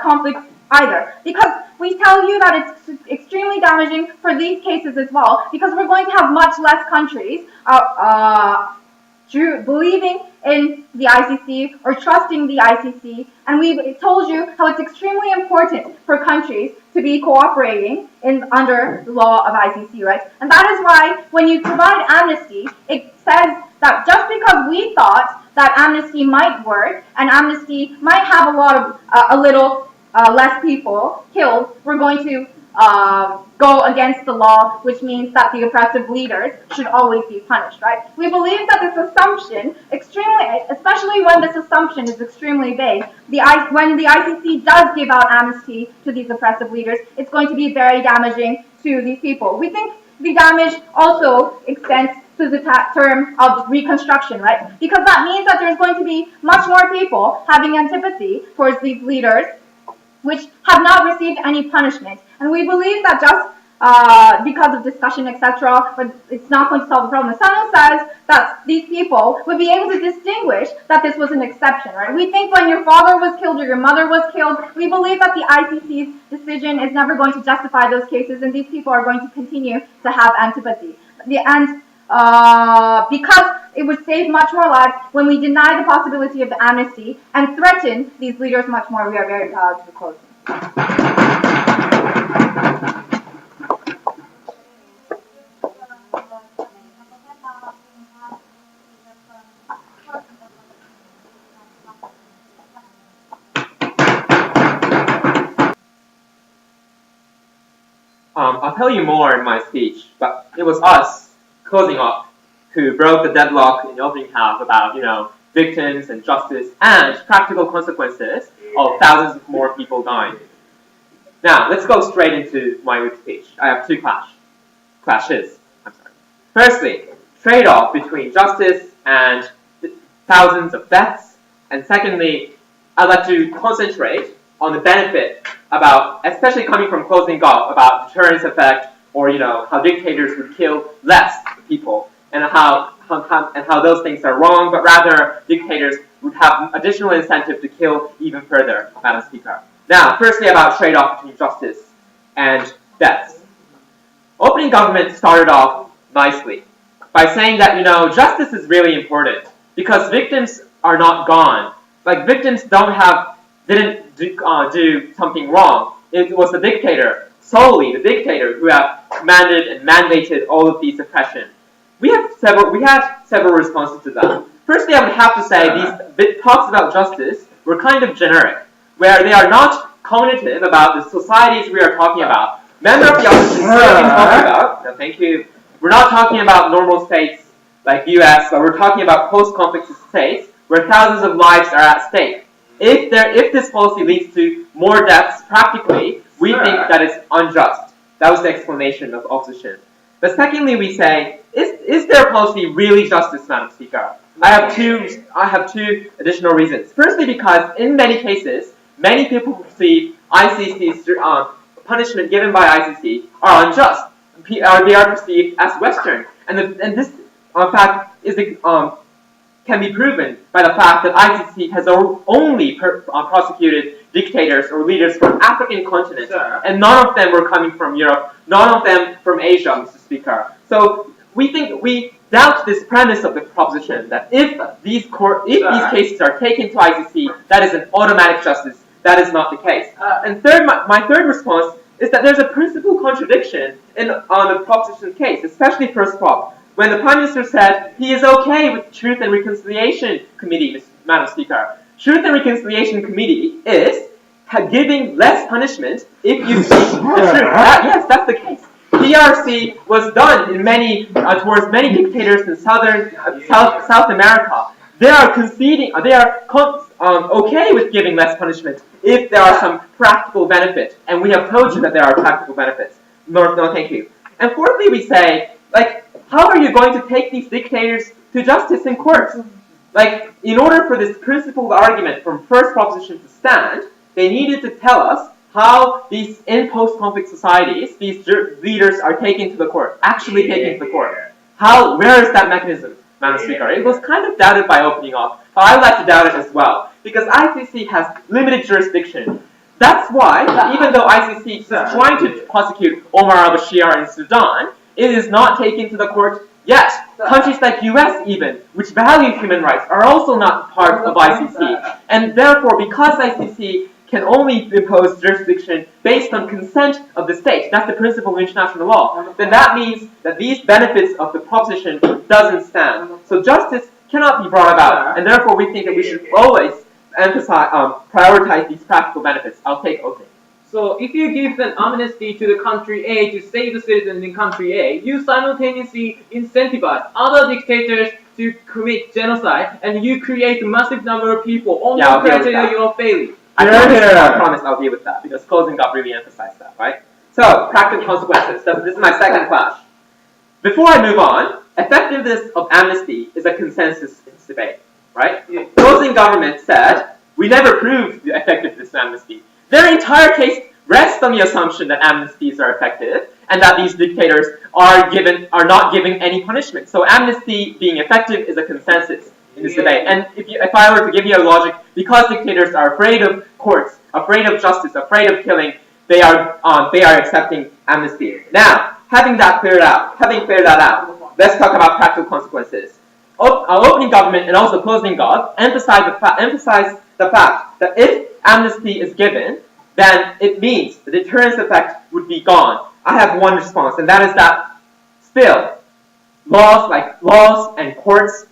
conflicts either. Because we tell you that it's extremely damaging for these cases as well, because we're going to have much less countries believing in the ICC or trusting the ICC, and we told you how it's extremely important for countries to be cooperating under the law of ICC, right? And that is why when you provide amnesty, it says that just because we thought that amnesty might work and amnesty might have a little less people killed, we're going to go against the law, which means that the oppressive leaders should always be punished, right? We believe that this assumption, especially when this assumption is extremely vague, when the ICC does give out amnesty to these oppressive leaders, it's going to be very damaging to these people. We think the damage also extends to the term of reconstruction, right? Because that means that there's going to be much more people having antipathy towards these leaders which have not received any punishment. And we believe that just because of discussion, etc., but it's not going to solve the problem. Sano says that these people would be able to distinguish that this was an exception, right? We think when your father was killed or your mother was killed, we believe that the ICC's decision is never going to justify those cases, and these people are going to continue to have antipathy. And because it would save much more lives when we deny the possibility of the amnesty and threaten these leaders much more. We are very proud to close. I'll tell you more in my speech, but it was us closing up who broke the deadlock in the opening half about, victims and justice and practical consequences of thousands of more people dying. Now, let's go straight into my weak speech. I have two clashes. Firstly, trade-off between justice and thousands of deaths. And secondly, I'd like to concentrate on the benefit about, especially coming from closing up, about deterrence effect or, how dictators would kill less people and how those things are wrong, but rather dictators would have additional incentive to kill even further, Madam Speaker. Now, firstly about trade-off between justice and deaths. Opening government started off nicely by saying that, justice is really important because victims are not gone. Like, victims didn't do something wrong. It was the dictator, solely the dictator, who have commanded and mandated all of these oppression. We had several responses to that. Firstly, I would have to say these talks about justice were kind of generic, where they are not cognitive about the societies we are talking about. Member of the opposition talking about, no, thank you. We're not talking about normal states like US, but we're talking about post-conflict states where thousands of lives are at stake. If this policy leads to more deaths practically, we think that it's unjust. That was the explanation of opposition. But secondly, we say, is their policy really justice, Madam Speaker? I have two additional reasons. Firstly, because in many cases, many people perceive ICC's punishment given by ICC are unjust. They are perceived as Western, and this fact can be proven by the fact that ICC has only prosecuted dictators or leaders from African continent, and none of them were coming from Europe, none of them from Asia, Mr. Speaker. So we doubt this premise of the proposition that if these cases are taken to ICC, that is an automatic justice. That is not the case. And my third response is that there's a principal contradiction on the proposition case, especially first prop. When the Prime Minister said he is okay with Truth and Reconciliation Committee, Madam Speaker. Truth and Reconciliation Committee is giving less punishment if you speak the truth. Yes, that's the case. PRC was done in towards many dictators in South America. They are conceding. They are okay with giving less punishment if there are some practical benefits, and we have told you that there are practical benefits. No, thank you. And fourthly, we say, like, how are you going to take these dictators to justice in court? Like, in order for this principled argument from first proposition to stand, they needed to tell us how these in post-conflict societies, these leaders are taken to the court, actually taken to the court. Where is that mechanism, Madam Speaker? It was kind of doubted by opening up. But I would like to doubt it as well, because ICC has limited jurisdiction. That's why, even though ICC is trying to prosecute Omar al-Bashir in Sudan, it is not taken to the court yet. Countries like US even, which value human rights, are also not part of ICC. And therefore, because ICC can only impose jurisdiction based on consent of the state, that's the principle of international law, then that means that these benefits of the proposition doesn't stand. So justice cannot be brought about, and therefore we think that we should always emphasize, prioritize these practical benefits. I'll take okay. So if you give an amnesty to the country A to save the citizens in country A, you simultaneously incentivize other dictators to commit genocide, and you create a massive number of people on the criteria you are failing. I promise I'll deal with that, because closing up really emphasized that, right? So, practical consequences. This is my second clash. Before I move on, effectiveness of amnesty is a consensus debate, right? Closing government said, we never proved the effectiveness of amnesty. Their entire case rests on the assumption that amnesties are effective and that these dictators are not giving any punishment. So amnesty being effective is a consensus in this debate. And if I were to give you a logic, because dictators are afraid of courts, afraid of justice, afraid of killing, they are accepting amnesty. Now, having cleared that out, let's talk about practical consequences. Opening government and also closing God emphasize the fact that if amnesty is given, then it means the deterrence effect would be gone. I have one response, and that is that still, laws and courts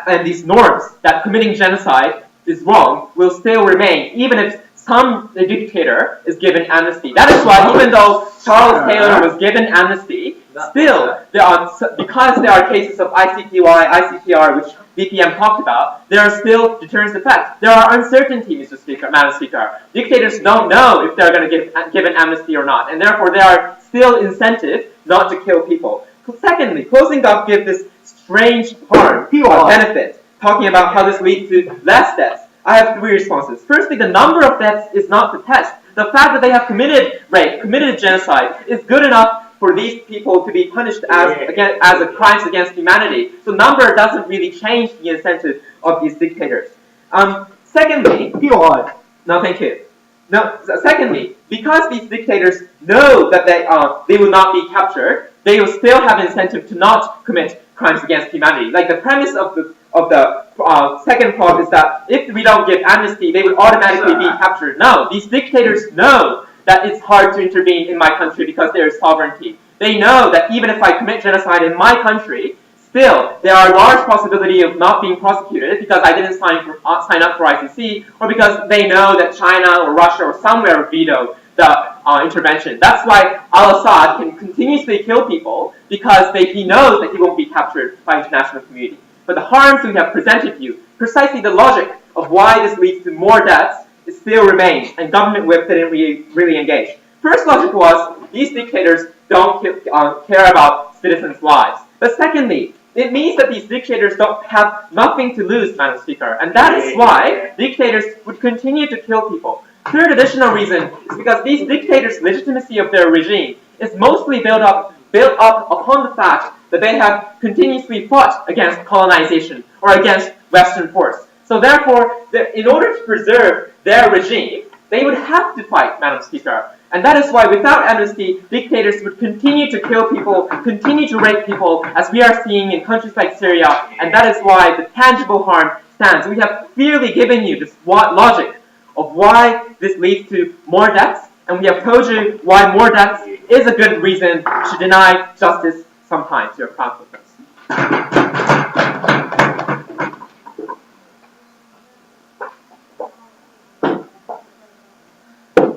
and these norms that committing genocide is wrong will still remain, even if some dictator is given amnesty. That is why, even though Charles Taylor was given amnesty, still, because there are cases of ICTY, ICTR, which BPM talked about, there are still deterrence effects. There are uncertainties, Madam Speaker. Dictators don't know if they're going to give an amnesty or not, and therefore there are still incentive not to kill people. Secondly, closing up gives this strange harm or benefit, talking about how this leads to less deaths. I have three responses. Firstly, the number of deaths is not the test. The fact that they have committed rape, committed genocide, is good enough for these people to be punished as a crimes against humanity. So number doesn't really change the incentive of these dictators. Secondly, no, thank you. No, secondly, because these dictators know that they will not be captured, they will still have an incentive to not commit crimes against humanity. Like the premise of the second part is that if we don't give amnesty, they would automatically be captured. No, these dictators know that it's hard to intervene in my country because there is sovereignty. They know that even if I commit genocide in my country, still there are large possibility of not being prosecuted because I didn't sign up for ICC, or because they know that China or Russia or somewhere veto the intervention. That's why al-Assad can continuously kill people, because he knows that he won't be captured by international community. But the harms we have presented you, precisely the logic of why this leads to more deaths, it still remains, and government whip didn't really engage. First logic was, these dictators don't care about citizens' lives. But secondly, it means that these dictators don't have nothing to lose, Madam Speaker, and that is why dictators would continue to kill people. Third additional reason is because these dictators' legitimacy of their regime is mostly built up upon the fact that they have continuously fought against colonization or against Western force. So therefore, in order to preserve their regime, they would have to fight, Madam Speaker. And that is why without amnesty, dictators would continue to kill people, continue to rape people, as we are seeing in countries like Syria, and that is why the tangible harm stands. We have clearly given you this logic of why this leads to more deaths, and we have told you why more deaths is a good reason to deny justice sometimes. You're proud of this.